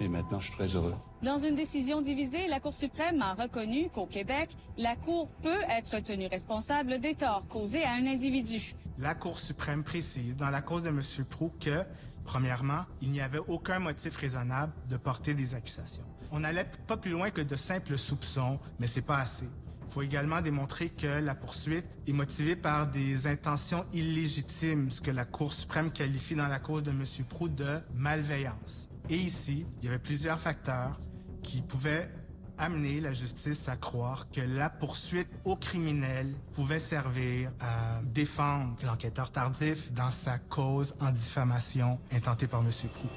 Et maintenant, je suis très heureux. Dans une décision divisée, la Cour suprême a reconnu qu'au Québec, la Cour peut être tenue responsable des torts causés à un individu. La Cour suprême précise dans la cause de M. Proulx que, premièrement, il n'y avait aucun motif raisonnable de porter des accusations. On n'allait pas plus loin que de simples soupçons, mais c'est pas assez. Il faut également démontrer que la poursuite est motivée par des intentions illégitimes, ce que la Cour suprême qualifie dans la cause de M. Proulx de malveillance. Et ici, il y avait plusieurs facteurs qui pouvaient amener la justice à croire que la poursuite au criminel pouvait servir à défendre l'enquêteur tardif dans sa cause en diffamation intentée par M. Proulx.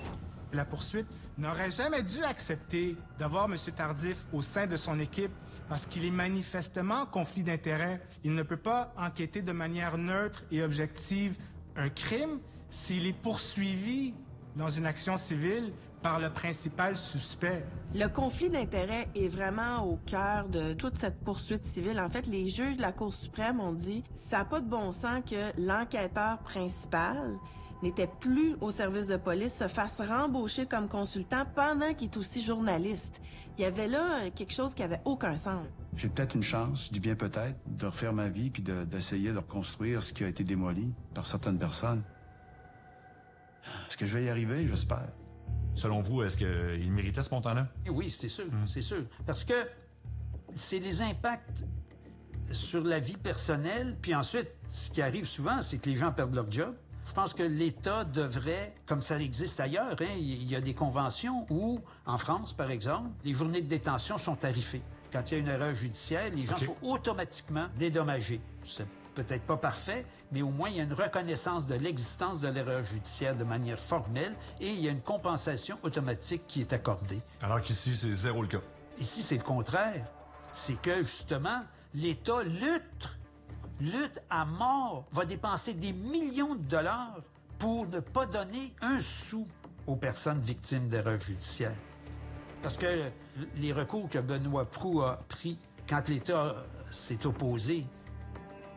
La poursuite n'aurait jamais dû accepter d'avoir M. Tardif au sein de son équipe parce qu'il est manifestement en conflit d'intérêts. Il ne peut pas enquêter de manière neutre et objective un crime s'il est poursuivi dans une action civile par le principal suspect. Le conflit d'intérêts est vraiment au cœur de toute cette poursuite civile. En fait, les juges de la Cour suprême ont dit « ça n'a pas de bon sens que l'enquêteur principal n'était plus au service de police, se fasse rembaucher comme consultant pendant qu'il est aussi journaliste. » Il y avait là quelque chose qui avait aucun sens. J'ai peut-être une chance, du bien peut-être, de refaire ma vie puis d'essayer de reconstruire ce qui a été démoli par certaines personnes. Est-ce que je vais y arriver? J'espère. Selon vous, est-ce qu'il méritait ce montant-là? Oui, c'est sûr, c'est sûr. Parce que c'est des impacts sur la vie personnelle, puis ensuite, ce qui arrive souvent, c'est que les gens perdent leur job. Je pense que l'État devrait, comme ça existe ailleurs, hein, il y a des conventions où, en France, par exemple, les journées de détention sont tarifées. Quand il y a une erreur judiciaire, les gens sont automatiquement dédommagés. C'est peut-être pas parfait, mais au moins il y a une reconnaissance de l'existence de l'erreur judiciaire de manière formelle et il y a une compensation automatique qui est accordée. Alors qu'ici, c'est zéro le cas. Ici, c'est le contraire. C'est que, justement, l'État lutte à mort, va dépenser des millions de dollars pour ne pas donner un sou aux personnes victimes d'erreurs judiciaires. Parce que les recours que Benoît Proulx a pris quand l'État s'est opposé,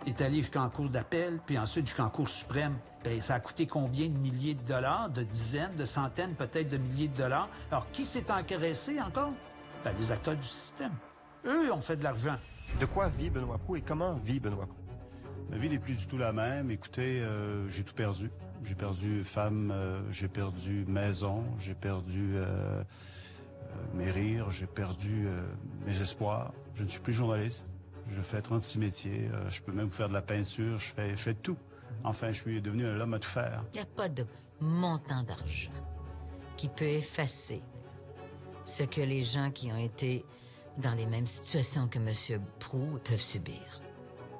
est allé jusqu'en cour d'appel, puis ensuite jusqu'en cour suprême, bien, ça a coûté combien de milliers de dollars, de dizaines, de centaines, peut-être de milliers de dollars. Alors, qui s'est engraissé encore? Bien, les acteurs du système. Eux ont fait de l'argent. De quoi vit Benoît Proulx et comment vit Benoît Proulx? Ma vie n'est plus du tout la même. Écoutez, j'ai tout perdu. J'ai perdu femme, j'ai perdu maison, j'ai perdu mes rires, j'ai perdu mes espoirs. Je ne suis plus journaliste. Je fais 36 métiers. Je peux même faire de la peinture. Je fais tout. Enfin, je suis devenu un homme à tout faire. Il n'y a pas de montant d'argent qui peut effacer ce que les gens qui ont été dans les mêmes situations que M. Proulx peuvent subir.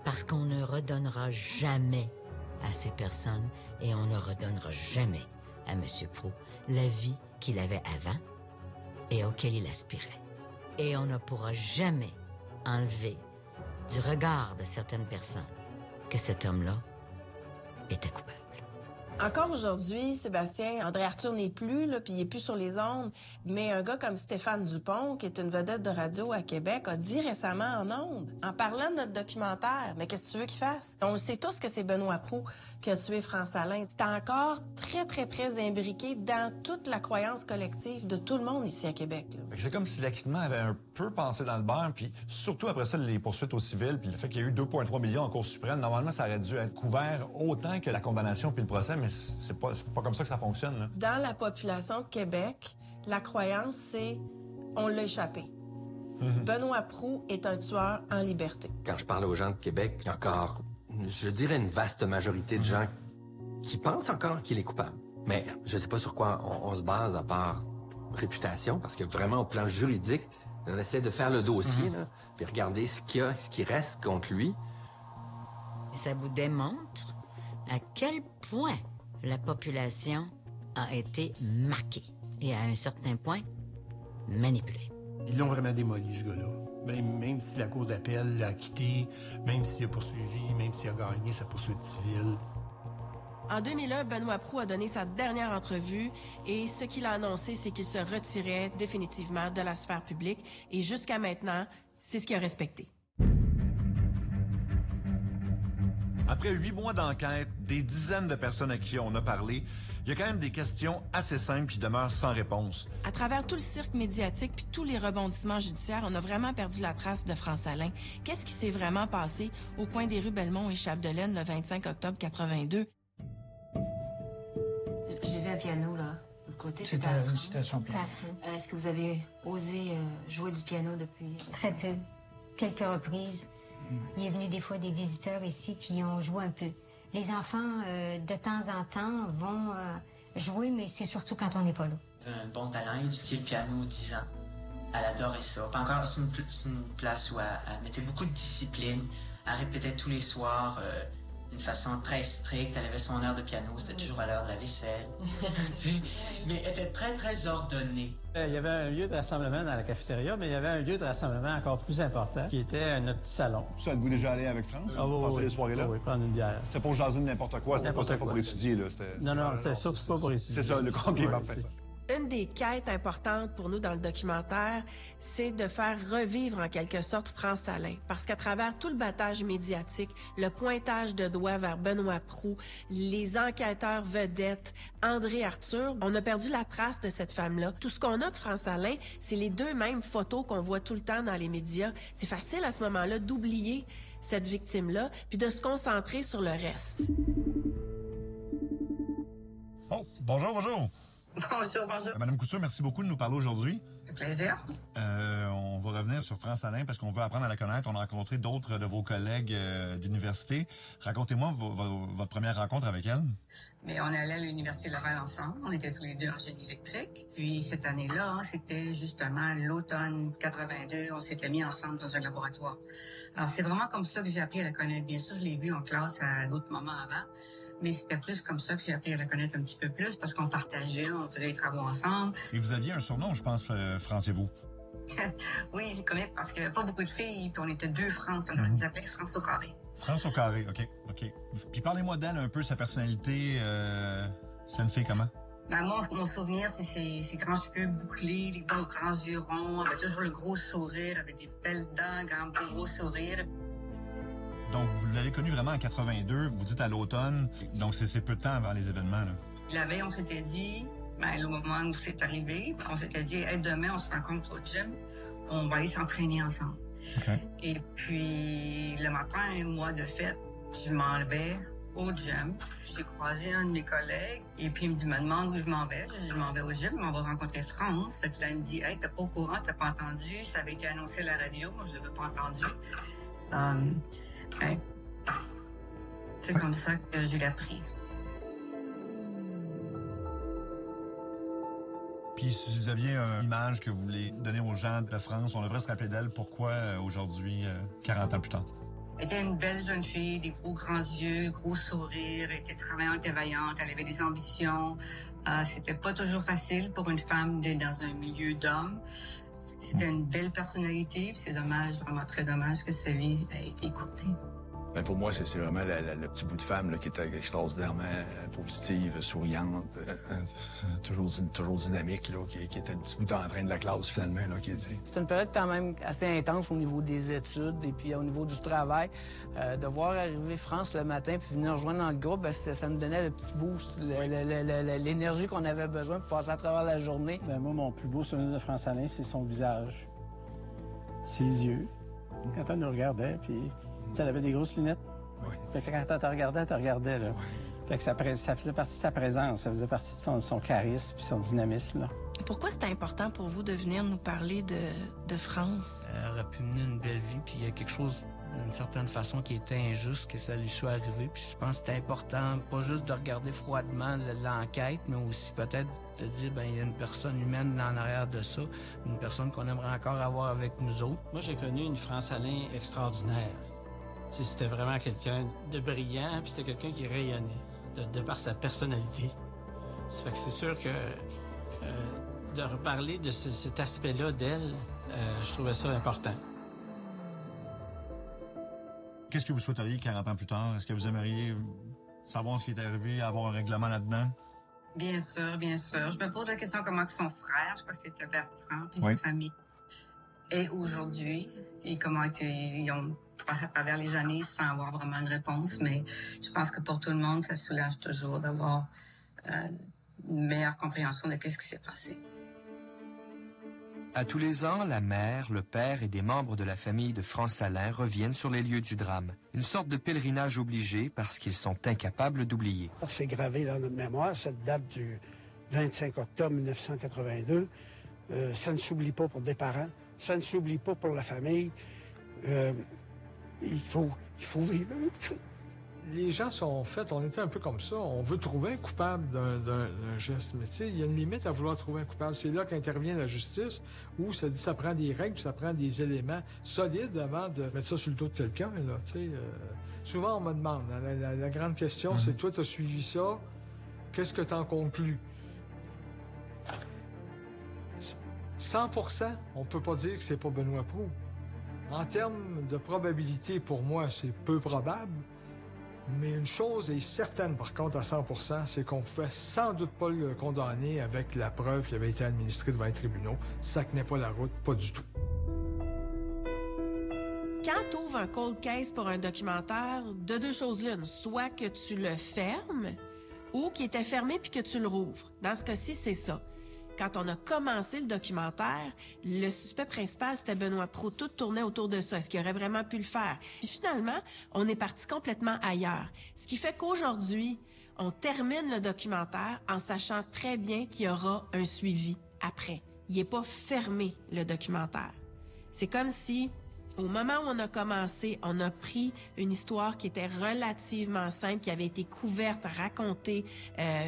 Parce qu'on ne redonnera jamais à ces personnes et on ne redonnera jamais à M. Proulx la vie qu'il avait avant et auquel il aspirait. Et on ne pourra jamais enlever du regard de certaines personnes que cet homme-là était coupable. Encore aujourd'hui, Sébastien, André Arthur n'est plus, là, puis il est plus sur les ondes, mais un gars comme Stéphane Dupont, qui est une vedette de radio à Québec, a dit récemment en ondes, en parlant de notre documentaire, mais qu'est-ce que tu veux qu'il fasse? On sait tous que c'est Benoît Proulx qui a tué France Alain. C'est encore très, très, très imbriqué dans toute la croyance collective de tout le monde ici à Québec. C'est comme si l'acquittement avait un peu passé dans le beurre, puis surtout après ça, les poursuites au civil, puis le fait qu'il y a eu 2,3 millions en Cour suprême, normalement, ça aurait dû être couvert autant que la condamnation puis le procès, mais c'est pas comme ça que ça fonctionne, là. Dans la population de Québec, la croyance, c'est on l'a échappé. Benoît Proulx est un tueur en liberté. Quand je parle aux gens de Québec, il y a encore, je dirais, une vaste majorité de gens qui pensent encore qu'il est coupable. Mais je sais pas sur quoi on se base à part réputation, parce que vraiment, au plan juridique, on essaie de faire le dossier, là, puis regarder ce qui reste contre lui. Ça vous démontre à quel point la population a été marquée et à un certain point manipulée. Ils l'ont vraiment démoli, ce gars-là. Même si la cour d'appel l'a acquitté, même s'il a poursuivi, même s'il a gagné sa poursuite civile. En 2001, Benoît Proulx a donné sa dernière entrevue et ce qu'il a annoncé, c'est qu'il se retirait définitivement de la sphère publique et jusqu'à maintenant, c'est ce qu'il a respecté. Après 8 mois d'enquête, des dizaines de personnes à qui on a parlé, il y a quand même des questions assez simples qui demeurent sans réponse. À travers tout le cirque médiatique puis tous les rebondissements judiciaires, on a vraiment perdu la trace de France Alain. Qu'est-ce qui s'est vraiment passé au coin des rues Belmont et Chapdelaine le 25 octobre 82? J'ai vu un piano, là, de côté. C'était une citation piano. Est-ce que vous avez osé jouer du piano depuis? Très peu. Quelques reprises. Il est venu des fois des visiteurs ici qui ont joué un peu. Les enfants, de temps en temps, vont jouer, mais c'est surtout quand on n'est pas là. Elle a un bon talent, elle étudiait le piano 10 ans. Elle adorait ça. Puis encore, c'est une place où elle mettait beaucoup de discipline. Elle répétait tous les soirs d'une façon très stricte. Elle avait son heure de piano, c'était toujours à l'heure de la vaisselle. Mais elle était très, très ordonnée. Il y avait un lieu de rassemblement dans la cafétéria, mais il y avait un lieu de rassemblement encore plus important, qui était notre petit salon. Ça, êtes-vous déjà allé avec France? Ah oui, passer les soirées là? Oui, prendre une bière. C'était pour jaser de n'importe quoi, c'était pas pour étudier, là. Non, c'était surtout pas pour étudier. C'est ça, le conquis Oui, parfait. Une des quêtes importantes pour nous dans le documentaire, c'est de faire revivre en quelque sorte France Alain. Parce qu'à travers tout le battage médiatique, le pointage de doigts vers Benoît Proulx, les enquêteurs vedettes, André Arthur, on a perdu la trace de cette femme-là. Tout ce qu'on a de France Alain, c'est les deux mêmes photos qu'on voit tout le temps dans les médias. C'est facile à ce moment-là d'oublier cette victime-là, puis de se concentrer sur le reste. Oh, bonjour. Bonjour. Madame Couture, merci beaucoup de nous parler aujourd'hui. Plaisir. On va revenir sur France Alain parce qu'on veut apprendre à la connaître. On a rencontré d'autres de vos collègues d'université. Racontez-moi votre première rencontre avec elle. Mais on est allé à l'Université Laval ensemble. On était tous les deux en génie électrique. Puis cette année-là, c'était justement l'automne 82. On s'était mis ensemble dans un laboratoire. Alors c'est vraiment comme ça que j'ai appris à la connaître. Bien sûr, je l'ai vue en classe à d'autres moments avant. Mais c'était plus comme ça que j'ai appris à la connaître un petit peu plus, parce qu'on partageait, on faisait des travaux ensemble. Et vous aviez un surnom, je pense, France et vous. Oui, c'est comique, parce qu'il n'y avait pas beaucoup de filles, puis on était deux France. On nous appelait France au carré. France au carré, OK. Puis parlez-moi d'elle un peu, sa personnalité. C'est une fille comment? Ben, moi, mon souvenir, c'est ses grands cheveux bouclés, les beaux grands yeux ronds, avec toujours le gros sourire, avec des belles dents, grand gros sourire. Donc, vous l'avez connu vraiment en 82, vous dites à l'automne, donc c'est peu de temps avant les événements, là. La veille, on s'était dit, ben, au moment où c'est arrivé, on s'était dit, hey, demain, on se rencontre au gym, on va aller s'entraîner ensemble. Okay. Et puis, le matin, moi, de fait, je m'en vais au gym. J'ai croisé un de mes collègues, et puis il me demande où je m'en vais. Je m'en vais au gym, on va rencontrer France. Fait que là, il me dit, hey, t'es pas au courant, t'as pas entendu, ça avait été annoncé à la radio, moi, je l'avais pas entendu. Ouais. C'est comme ça que je l'ai appris. Puis si vous aviez une image que vous voulez donner aux gens de France, on devrait se rappeler d'elle. Pourquoi aujourd'hui, 40 ans plus tard? Elle était une belle jeune fille, des beaux grands yeux, gros sourire, elle était travaillante et vaillante, elle avait des ambitions. C'était pas toujours facile pour une femme d'être dans un milieu d'hommes. C'était une belle personnalité, puis c'est dommage, vraiment très dommage que sa vie ait été écourtée. Ben pour moi, c'est vraiment le petit bout de femme là, qui était extraordinairement positive, souriante, toujours dynamique, là, qui était le petit bout d'entrain de la classe, finalement. C'était une période quand même assez intense au niveau des études et puis au niveau du travail. De voir arriver France le matin puis venir rejoindre dans le groupe, ben, ça nous donnait le petit boost, l'énergie qu'on avait besoin pour passer à travers la journée. Ben, moi, mon plus beau souvenir de France Alain, c'est son visage, ses yeux. Quand elle nous regardait, puis... elle avait des grosses lunettes. Oui. Fait que quand elle te regardait, là. Oui. Fait que ça faisait partie de sa présence, ça faisait partie de son charisme puis son dynamisme, là. Pourquoi c'était important pour vous de venir nous parler de France? Elle aurait pu mener une belle vie, puis il y a quelque chose, d'une certaine façon, qui était injuste, que ça lui soit arrivé. Puis je pense que c'était important, pas juste de regarder froidement l'enquête, mais aussi peut-être de dire, ben il y a une personne humaine en arrière de ça, une personne qu'on aimerait encore avoir avec nous autres. Moi, j'ai connu une France Alain extraordinaire. C'était vraiment quelqu'un de brillant, puis c'était quelqu'un qui rayonnait, de par sa personnalité. Ça fait que c'est sûr que de reparler de cet aspect-là d'elle, je trouvais ça important. Qu'est-ce que vous souhaiteriez 40 ans plus tard? Est-ce que vous aimeriez savoir ce qui est arrivé, avoir un règlement là-dedans? Bien sûr, bien sûr. Je me pose la question comment que son frère, je crois que c'était Bertrand, puis oui. sa famille, est aujourd'hui, et comment ils ont passé à travers les années sans avoir vraiment une réponse. Mais je pense que pour tout le monde, ça soulage toujours d'avoir une meilleure compréhension de ce qui s'est passé. À tous les ans, la mère, le père et des membres de la famille de France Alain reviennent sur les lieux du drame. Une sorte de pèlerinage obligé parce qu'ils sont incapables d'oublier. C'est gravé dans notre mémoire, cette date du 25 octobre 1982. Ça ne s'oublie pas pour des parents, ça ne s'oublie pas pour la famille. Il faut vivre avec ça. Les gens sont faits, on était un peu comme ça. On veut trouver un coupable d'un geste. Mais tu sais, il y a une limite à vouloir trouver un coupable. C'est là qu'intervient la justice, où ça prend des règles, ça prend des éléments solides avant de mettre ça sur le dos de quelqu'un. Souvent, on me demande, la grande question, c'est toi, tu as suivi ça, qu'est-ce que tu en conclus? 100%, on peut pas dire que c'est pas Benoît Proulx. En termes de probabilité, pour moi, c'est peu probable. Mais une chose est certaine, par contre, à 100%, c'est qu'on ne pouvait sans doute pas le condamner avec la preuve qui avait été administrée devant les tribunaux. Ça tenait pas la route, pas du tout. Quand tu ouvres un cold case pour un documentaire, de deux choses l'une. Soit que tu le fermes ou qu'il était fermé puis que tu le rouvres. Dans ce cas-ci, c'est ça. Quand on a commencé le documentaire, le suspect principal, c'était Benoît Proulx. Tout tournait autour de ça. Est-ce qu'il aurait vraiment pu le faire? Puis finalement, on est parti complètement ailleurs. Ce qui fait qu'aujourd'hui, on termine le documentaire en sachant très bien qu'il y aura un suivi après. Il n'est pas fermé, le documentaire. C'est comme si, au moment où on a commencé, on a pris une histoire qui était relativement simple, qui avait été couverte, racontée,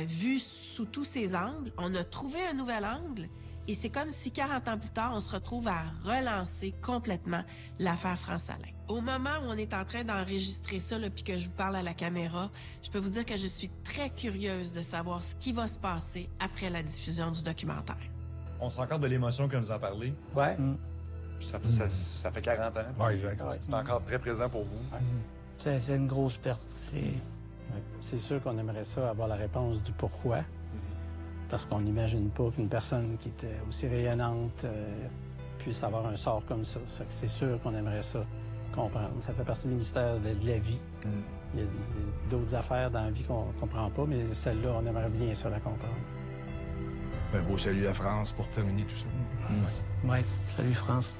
vue sous tous ses angles. On a trouvé un nouvel angle et c'est comme si 40 ans plus tard, on se retrouve à relancer complètement l'affaire France Alain. Au moment où on est en train d'enregistrer ça, puis que je vous parle à la caméra, je peux vous dire que je suis très curieuse de savoir ce qui va se passer après la diffusion du documentaire. On se rend compte de l'émotion que nous en parlé. Ouais. Ça fait 40 ans. Oui, exact. C'est encore très présent pour vous. C'est une grosse perte. C'est sûr qu'on aimerait ça avoir la réponse du pourquoi. Parce qu'on n'imagine pas qu'une personne qui était aussi rayonnante puisse avoir un sort comme ça. C'est sûr qu'on aimerait ça comprendre. Ça fait partie des mystères de la vie. Il y a d'autres affaires dans la vie qu'on ne comprend pas, mais celle-là, on aimerait bien ça la comprendre. Un beau salut à France pour terminer tout ça. Ouais, salut France.